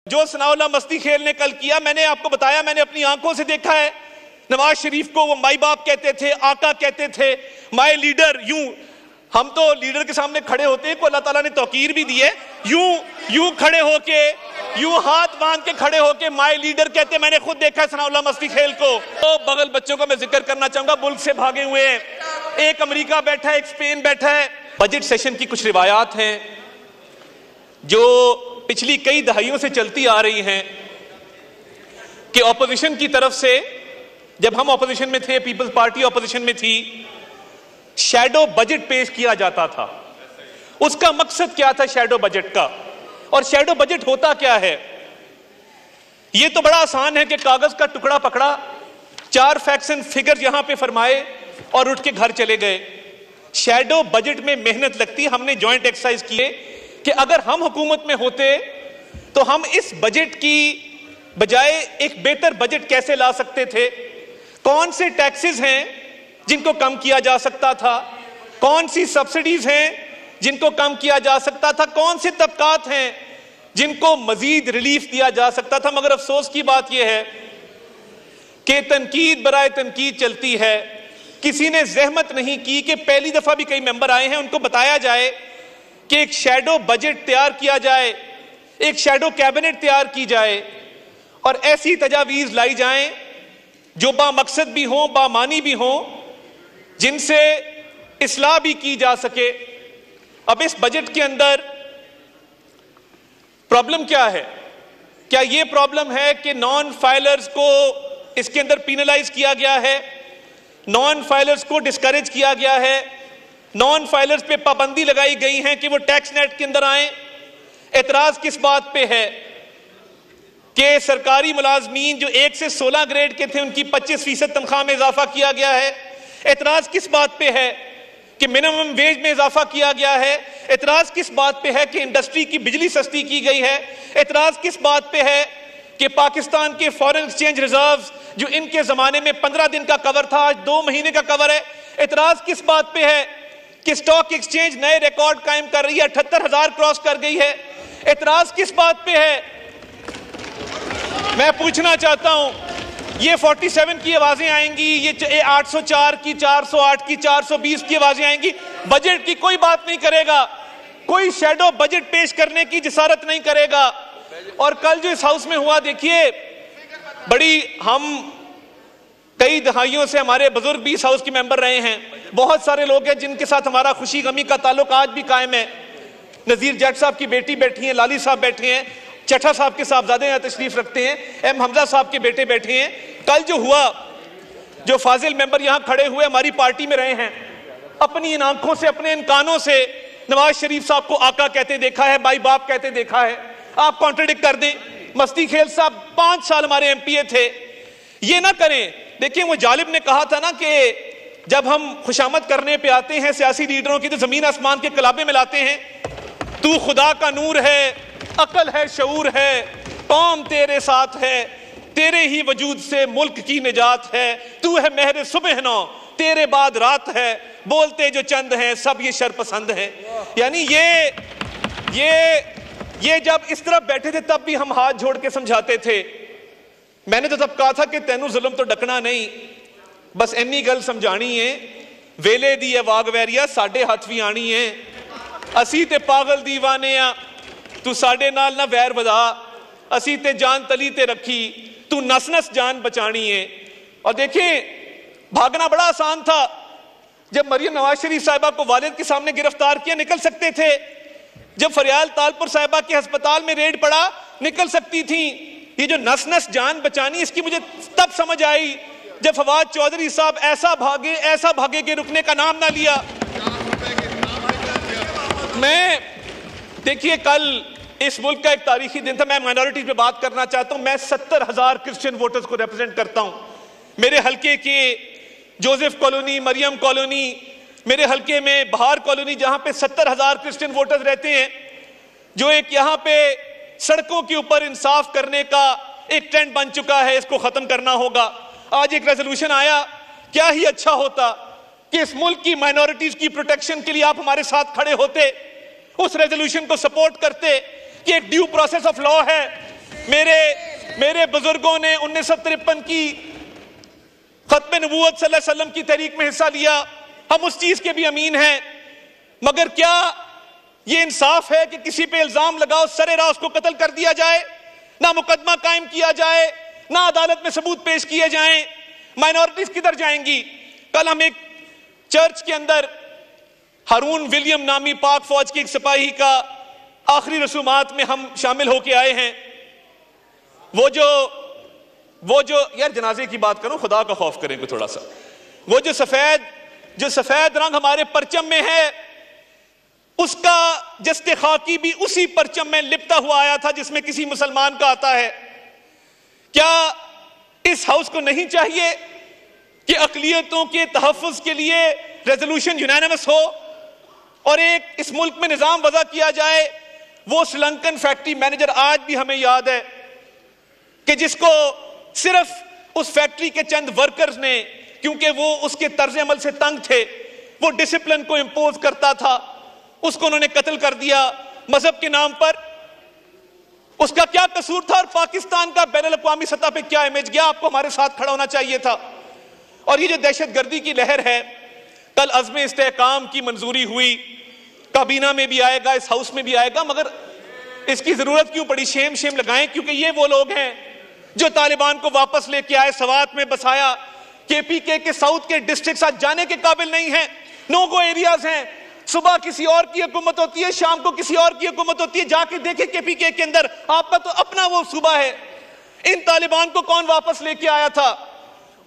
जो सनाउल्लाह मस्ती खेल ने कल किया, मैंने आपको बताया, मैंने अपनी आंखों से देखा है। नवाज शरीफ को वो माई बाप कहते थे, आका कहते थे, माई लीडर। यूं हम तो लीडर के सामने खड़े होते हैं को अल्लाह ताला ने तौकीर भी दी है। यूं खड़े होके, यूं हाथ बांध के खड़े होके माई लीडर कहते, मैंने खुद देखा है सनाउल्लाह मस्ती खेल को। तो बगल बच्चों का मैं जिक्र करना चाहूंगा, मुल्क से भागे हुए हैं। एक अमेरिका बैठा है, एक स्पेन बैठा है। बजट सेशन की कुछ रिवायात हैं जो पिछली कई दहाइयों से चलती आ रही हैं कि ऑपोजिशन की तरफ से, जब हम ऑपोजिशन में थे, पीपल्स पार्टी ऑपोजिशन में थी, शैडो बजट पेश किया जाता था। उसका मकसद क्या था शैडो बजट का, और शैडो बजट होता क्या है? यह तो बड़ा आसान है कि कागज का टुकड़ा पकड़ा, 4 फैक्ट्स एंड फिगर यहां पे फरमाए और उठ के घर चले गए। शैडो बजट में मेहनत लगती है। हमने जॉइंट एक्सरसाइज किए कि अगर हम हुकूमत में होते तो हम इस बजट की बजाय एक बेहतर बजट कैसे ला सकते थे। कौन से टैक्सेस हैं जिनको कम किया जा सकता था, कौन सी सब्सिडीज हैं जिनको कम किया जा सकता था, कौन से तबकात हैं जिनको मजीद रिलीफ दिया जा सकता था। मगर अफसोस की बात यह है कि तनकीद बराए तनकीद चलती है। किसी ने जहमत नहीं की कि पहली दफा भी कई मेंबर आए हैं, उनको बताया जाए कि एक शैडो बजट तैयार किया जाए, एक शैडो कैबिनेट तैयार की जाए और ऐसी तजावीज लाई जाएं जो बामकसद भी हों, बामानी भी हों, जिनसे इस्लाह भी की जा सके। अब इस बजट के अंदर प्रॉब्लम क्या है? क्या यह प्रॉब्लम है कि नॉन फाइलर्स को इसके अंदर पीनलाइज किया गया है, नॉन फाइलर्स को डिस्करेज किया गया है, नॉन फाइलर्स पे पाबंदी लगाई गई है कि वो टैक्स नेट के अंदर आए? एतराज किस बात पे है कि सरकारी मुलाजमीन जो 1 से 16 ग्रेड के थे उनकी 25% तनख्वाह में इजाफा किया गया है? एतराज किस बात पे है कि मिनिमम वेज में इजाफा किया गया है? एतराज किस बात पे है कि इंडस्ट्री की बिजली सस्ती की गई है? एतराज किस बात पे है कि पाकिस्तान के फॉरेन एक्सचेंज रिजर्व्स जो इनके जमाने में 15 दिन का कवर था आज 2 महीने का कवर है? एतराज किस बात पे है कि स्टॉक एक्सचेंज नए रिकॉर्ड कायम कर रही है, 78,000 क्रॉस कर गई है? एतराज किस बात पे है? मैं पूछना चाहता हूं, ये 47 की आवाजें आएंगी, ये 804 की, 408 की, 420 की आवाजें आएंगी, बजट की कोई बात नहीं करेगा, कोई शैडो बजट पेश करने की जिसारत नहीं करेगा। और कल जो इस हाउस में हुआ, देखिए, बड़ी, हम कई दहाइयों से हमारे बुजुर्ग भी इस हाउस के मेंबर रहे हैं, बहुत सारे लोग हैं जिनके साथ हमारा खुशी गमी का ताल्लुक आज भी कायम है। नजीर जट साहब की बेटी बैठी हैं, लाली साहब बैठे हैं, चट्टा साहब के साहबजादे यहाँ तशरीफ रखते हैं, एम हमजा साहब के बेटे बैठे हैं। कल जो हुआ, जो फाजिल मेंबर यहाँ खड़े हुए हमारी पार्टी में रहे हैं, अपनी इन आंखों से, अपने इन कानों से नवाज शरीफ साहब को आका कहते देखा है, भाई बाप कहते देखा है। आप कॉन्ट्रडिक्ट कर दें। मस्ती खेल साहब 5 साल हमारे एमपीए थे, ये ना करें। देखिए, वो जालिब ने कहा था ना कि जब हम खुशामद करने पे आते हैं सियासी लीडरों की तो जमीन आसमान के कलाबे में लाते हैं। तू खुदा का नूर है, अकल है, शऊर है, कौम तेरे साथ है, तेरे ही वजूद से मुल्क की निजात है, तू है मेहर सुबह नौ, तेरे बाद रात है, बोलते जो चंद हैं सब ये शरपसंद हैं। यानी ये जब इस तरफ बैठे थे तब भी हम हाथ जोड़ के समझाते थे। मैंने तो तब कहा था कि तैनू जुल्म तो डकना नहीं, बस इन्नी गल समझानी है, वेले दी है वाग वैरिया साडे हाथ भी आनी है, असी ते पागल दीवाने आ, तू साडे नाल ना वैर वधा, असी ते जान तली ते रखी, तू नस नस जान बचानी है। और देखिए, भागना बड़ा आसान था। जब मरियम नवाज शरीफ साहिबा को वालिद के सामने गिरफ्तार किया, निकल सकते थे। जब फरियाल तालपुर साहिबा के अस्पताल में रेड पड़ा, निकल सकती थी। ये जो नस नस जान बचानी, इसकी मुझे तब समझ आई जब फवाद चौधरी साहब ऐसा भागे कि रुकने का नाम ना लिया। मैं, देखिए, कल इस मुल्क का एक तारीखी दिन था। मैं माइनॉरिटीज पे बात करना चाहता हूं। मैं 70,000 क्रिश्चियन वोटर्स को रिप्रेजेंट करता हूं। मेरे हल्के के जोसेफ कॉलोनी, मरियम कॉलोनी, मेरे हल्के में बहार कॉलोनी, जहां पे 70,000 क्रिश्चियन वोटर्स रहते हैं, जो एक यहां पे सड़कों के ऊपर इंसाफ करने का एक ट्रेंड बन चुका है, इसको खत्म करना होगा। आज एक रेजोल्यूशन आया, क्या ही अच्छा होता कि इस मुल्क की माइनॉरिटीज की प्रोटेक्शन के लिए आप हमारे साथ खड़े होते, उस रेजोल्यूशन को सपोर्ट करते कि एक ड्यू प्रोसेस ऑफ लॉ है, मेरे बुजुर्गों ने 1953 की खत्म नबूवत सल्लल्लाहु अलैहि वसल्लम की तहरीक में हिस्सा लिया, हम उस चीज के भी अमीन हैं। मगर क्या ये इंसाफ है कि किसी पे इल्जाम लगाओ, सरेराह उसको कत्ल कर दिया जाए, ना मुकदमा कायम किया जाए, ना अदालत में सबूत पेश किए जाएं? माइनॉरिटीज किधर जाएंगी? कल हम एक चर्च के अंदर हारून विलियम नामी पाक फौज के एक सिपाही का आखिरी रसूमात में हम शामिल होके आए हैं। वो जो यार जनाजे की बात करूं, खुदा का खौफ करें को थोड़ा सा। वो जो सफेद रंग हमारे परचम में है, उसका जस्ते खाकी भी उसी परचम में लिपटा हुआ आया था जिसमें किसी मुसलमान का आता है। क्या इस हाउस को नहीं चाहिए कि अक़लियतों के तहफ़्फ़ुज़ के लिए रेजोल्यूशन यूनानिमस हो और एक इस मुल्क में निज़ाम वज़ा किया जाए? वो श्रीलंकन फैक्ट्री मैनेजर आज भी हमें याद है कि जिसको सिर्फ उस फैक्ट्री के चंद वर्कर्स ने, क्योंकि वो उसके तर्ज अमल से तंग थे, वो डिसिप्लिन को इंपोज करता था, उसको उन्होंने कत्ल कर दिया मजहब के नाम पर। उसका क्या कसूर था? और पाकिस्तान का बैनुल अक़वामी सतह पे क्या इमेज गया? आपको हमारे साथ खड़ा होना चाहिए था। और ये जो दहशतगर्दी की लहर है, कल अज़्म इस्तेहकाम की मंजूरी हुई, काबीना में भी आएगा, इस हाउस में भी आएगा, मगर इसकी जरूरत क्यों पड़ी? शेम लगाएं, क्योंकि ये वो लोग हैं जो तालिबान को वापस लेके आए, सवात में बसाया। केपीके के साउथ के डिस्ट्रिक्ट आज जाने के काबिल नहीं है, नो गो एरियाज हैं। सुबह किसी और की हुकूमत होती है, शाम को किसी और की हुकूमत होती है। जाके देखे केपीके के अंदर, आपका तो अपना वो सूबा है। इन तालिबान को कौन वापस लेके आया था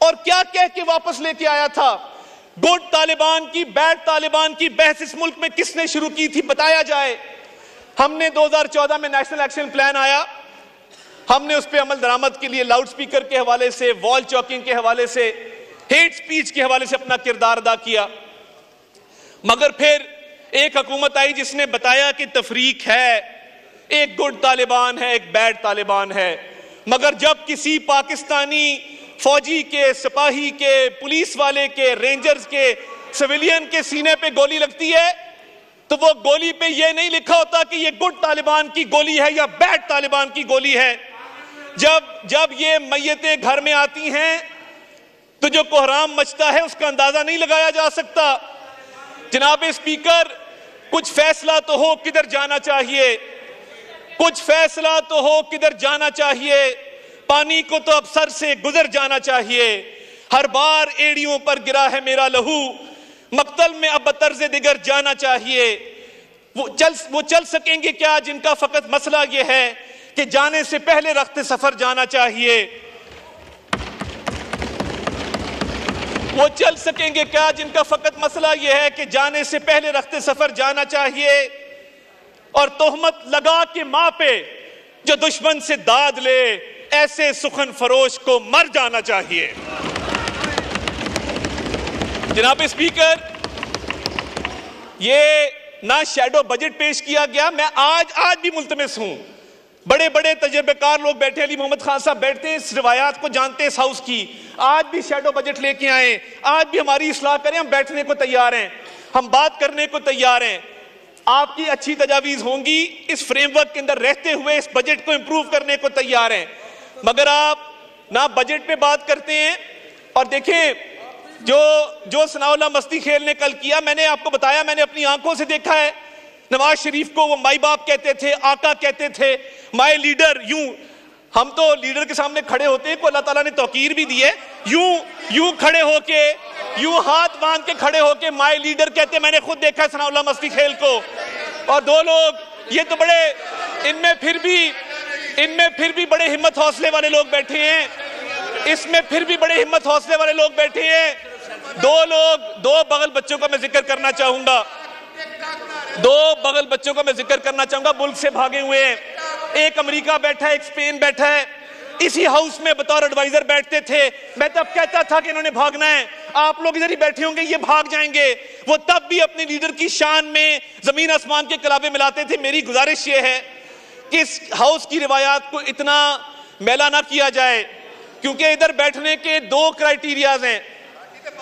और क्या कह के वापस लेके आया था? गुड तालिबान की, बैड तालिबान की बहस इस मुल्क में किसने शुरू की थी? बताया जाए। हमने 2014 में नेशनल एक्शन प्लान आया, हमने उस पर अमल दरामद के लिए लाउड स्पीकर के हवाले से, वॉल चौकिंग के हवाले से, हेट स्पीच के हवाले से अपना किरदार अदा किया। मगर फिर एक हुकूमत आई जिसने बताया कि तफरीक है, एक गुड तालिबान है, एक बैड तालिबान है। मगर जब किसी पाकिस्तानी फौजी के, सिपाही के, पुलिस वाले के, रेंजर्स के, सिविलियन के सीने पे गोली लगती है, तो वो गोली पे ये नहीं लिखा होता कि ये गुड तालिबान की गोली है या बैड तालिबान की गोली है। जब ये मैयतें घर में आती हैं तो जो कोहराम मचता है उसका अंदाजा नहीं लगाया जा सकता। जनाब स्पीकर, कुछ फैसला तो हो किधर जाना चाहिए, कुछ फैसला तो हो किधर जाना चाहिए। पानी को तो अब सर से गुजर जाना चाहिए। हर बार एड़ियों पर गिरा है मेरा लहू, मक्तल में अब बतर्ज़े दिगर जाना चाहिए। वो चल सकेंगे क्या जिनका फकत मसला ये है कि जाने से पहले रख्ते सफर जाना चाहिए? वो चल सकेंगे क्या जिनका फकत मसला यह है कि जाने से पहले रख्ते सफर जाना चाहिए? और तोहमत लगा के माँ पे जो दुश्मन से दाद ले, ऐसे सुखन फरोश को मर जाना चाहिए। जनाब स्पीकर, ये ना शैडो बजट पेश किया गया। मैं आज भी मुल्तमिस हूं, बड़े बड़े तजर्बेकार लोग बैठे, अली मोहम्मद खान साहब बैठते हैं, इस रिवायात को जानते हैं इस हाउस की। आज भी शैडो बजट लेके आए, आज भी हमारी इस्लाह करें, हम बैठने को तैयार हैं, हम बात करने को तैयार हैं। आपकी अच्छी तजावीज होंगी, इस फ्रेमवर्क के अंदर रहते हुए इस बजट को इंप्रूव करने को तैयार हैं। मगर आप ना बजट पे बात करते हैं। और देखें, जो सनाउल्लाह मस्ती खेल ने कल किया, मैंने आपको बताया, मैंने अपनी आंखों से देखा है। नवाज शरीफ को वो माई बाप कहते थे, आका कहते थे, माई लीडर। हम तो लीडर के सामने खड़े होते हैं को अल्लाह ताला ने तौकीर भी दी है। यूं खड़े होके, यूं हाथ बांध के खड़े होके माई लीडर कहते, मैंने खुद देखा है सनाउल्लाह मस्ती खेल को। और दो लोग, ये तो बड़े, इनमें फिर भी बड़े हिम्मत हौसले वाले लोग बैठे हैं, इसमें फिर भी बड़े हिम्मत हौसले वाले लोग बैठे हैं। दो बगल बच्चों का मैं जिक्र करना चाहूंगा, मुल्क से भागे हुए हैं। एक अमेरिका बैठा है, एक स्पेन बैठा है, इसी हाउस में बतौर एडवाइजर बैठते थे। मैं तब कहता था कि इन्होंने भागना है, आप लोग इधर ही बैठे होंगे, ये भाग जाएंगे। वो तब भी अपने लीडर की शान में जमीन आसमान के कलाबे मिलाते थे। मेरी गुजारिश ये है कि इस हाउस की रिवायात को इतना मैला ना किया जाए, क्योंकि इधर बैठने के दो क्राइटेरियाज हैं।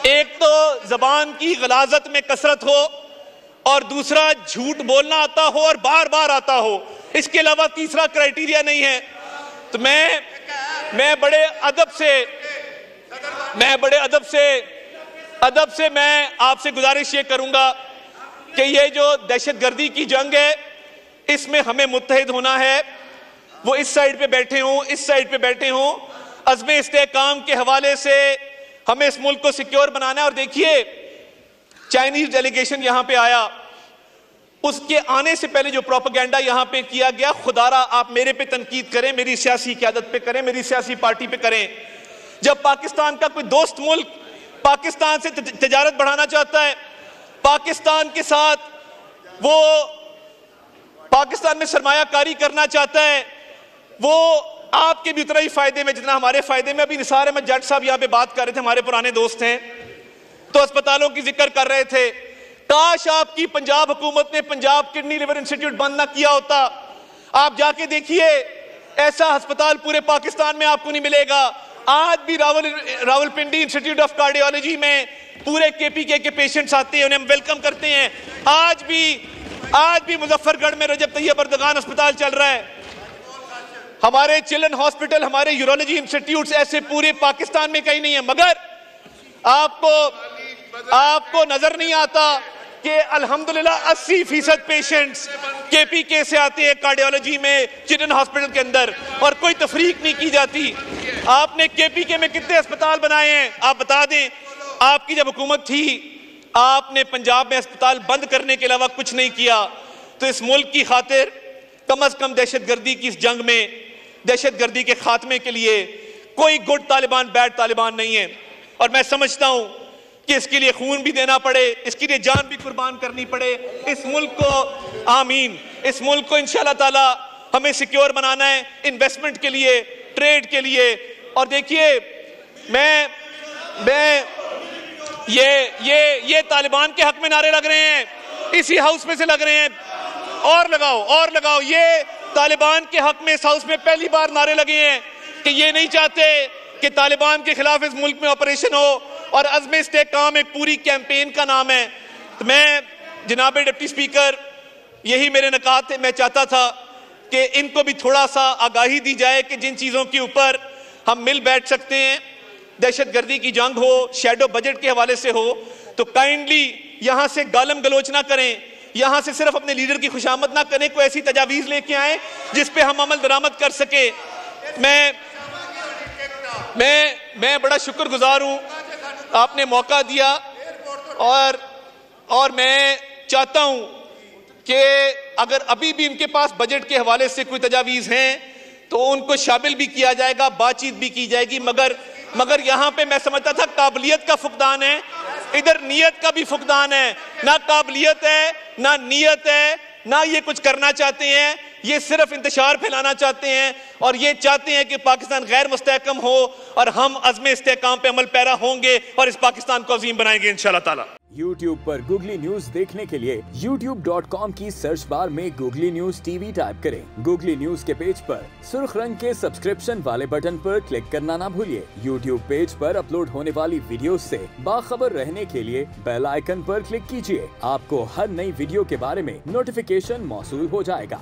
एक तो जबान की गलाजत में कसरत हो, और दूसरा झूठ बोलना आता हो और बार बार आता हो। इसके अलावा तीसरा क्राइटेरिया नहीं है। तो मैं बड़े अदब से मैं आपसे गुजारिश ये करूंगा कि ये जो दहशतगर्दी की जंग है, इसमें हमें मुत्तहिद होना है। वो इस साइड पे बैठे हों, इस साइड पे बैठे हों, अज़्म इस्तेहकाम के हवाले से हमें इस मुल्क को सिक्योर बनाना है। और देखिए, चाइनीज डेलीगेशन यहां पे आया, उसके आने से पहले जो प्रोपेगेंडा यहां पे किया गया, खुदारा आप मेरे पे तनकीद करें, मेरी सियासी क़यादत पे करें, मेरी सियासी पार्टी पे करें। जब पाकिस्तान का कोई दोस्त मुल्क पाकिस्तान से तिजारत बढ़ाना चाहता है, पाकिस्तान के साथ वो पाकिस्तान में सरमायाकारी करना चाहता है, वो आपके भी उतना ही फायदे में जितना हमारे फायदे में। अभी निसार अहमद जट साहब यहाँ पे बात कर रहे थे, हमारे पुराने दोस्त हैं, तो अस्पतालों की जिक्र कर रहे थे। काश आपकी पंजाब हुकूमत ने पंजाब किडनी लिवर इंस्टीट्यूट बंद ना किया होता। आप जाके देखिए, ऐसा अस्पताल पूरे पाकिस्तान में आपको नहीं मिलेगा। आज भी रावलपिंडी इंस्टीट्यूट ऑफ कार्डियोलॉजी में पूरे केपीके के पेशेंट्स आते हैं, उन्हें हम वेलकम करते हैं। आज भी मुजफ्फरगढ़ में रजब तैयब अर्दगान अस्पताल चल रहा है। हमारे चिल्ड्रन हॉस्पिटल, हमारे यूरोलॉजी इंस्टीट्यूट्स ऐसे पूरे पाकिस्तान में कहीं नहीं है। मगर आपको नजर नहीं आता कि अल्हम्दुलिल्लाह 80% पेशेंट्स केपीके से आते हैं कार्डियोलॉजी में, चिल्ड्रन हॉस्पिटल के अंदर, और कोई तफरीक नहीं की जाती। आपने केपीके में कितने अस्पताल बनाए हैं आप बता दें। आपकी जब हुकूमत थी, आपने पंजाब में अस्पताल बंद करने के अलावा कुछ नहीं किया। तो इस मुल्क की खातिर कम से कम दहशतगर्दी की इस जंग में, दहशतगर्दी के खात्मे के लिए कोई गुड तालिबान बैड तालिबान नहीं है। और मैं समझता हूं कि इसके लिए खून भी देना पड़े, इसके लिए जान भी कुर्बान करनी पड़े। इस मुल्क को आमीन, इस मुल्क को इंशाअल्लाह ताला हमें सिक्योर बनाना है, इन्वेस्टमेंट के लिए, ट्रेड के लिए। और देखिए, मैं ये तालिबान के हक में नारे लग रहे हैं, इसी हाउस में से लग रहे हैं, और लगाओ। ये तालिबान के हक में इस हाउस में पहली बार नारे लगे हैं कि ये नहीं चाहते कि तालिबान के खिलाफ इस मुल्क में ऑपरेशन हो, और अज़्म इस्तेहकाम एक पूरी कैंपेन का नाम है। तो मैं जनाब डिप्टी स्पीकर, यही मेरे नकात थे। मैं चाहता था कि इनको भी थोड़ा सा आगाही दी जाए कि जिन चीज़ों के ऊपर हम मिल बैठ सकते हैं, दहशतगर्दी की जंग हो, शैडो बजट के हवाले से हो, तो काइंडली यहाँ से गालम गलोच ना करें, यहाँ से सिर्फ अपने लीडर की खुशामद ना करें, कोई ऐसी तजावीज़ लेके आए जिस पे हम अमल दरामद कर सके। मैं बड़ा शुक्रगुजार हूँ, आपने मौका दिया, और मैं चाहता हूं कि अगर अभी भी इनके पास बजट के हवाले से कोई तजावीज़ हैं तो उनको शामिल भी किया जाएगा, बातचीत भी की जाएगी। मगर यहां पे मैं समझता था काबिलियत का फुकदान है, इधर नीयत का भी फुकदान है। ना काबिलियत है, ना नीयत है, ना ये कुछ करना चाहते हैं, ये सिर्फ इंतशार फैलाना चाहते हैं, और ये चाहते हैं कि पाकिस्तान गैर मुस्तहकम हो, और हम अज़्म इस्तेहकाम पे अमल पैरा होंगे और इस पाकिस्तान को अजीम बनाएंगे इंशाअल्लाह ताला। YouTube पर गूगली न्यूज देखने के लिए youtube.com की सर्च बार में गूगली न्यूज टीवी टाइप करें। गूगली न्यूज के पेज पर सुर्ख रंग के सब्सक्रिप्शन वाले बटन पर क्लिक करना ना भूलिए। YouTube पेज पर अपलोड होने वाली वीडियो से बाखबर रहने के लिए बेल आइकन पर क्लिक कीजिए। आपको हर नई वीडियो के बारे में नोटिफिकेशन मौसूल हो जाएगा।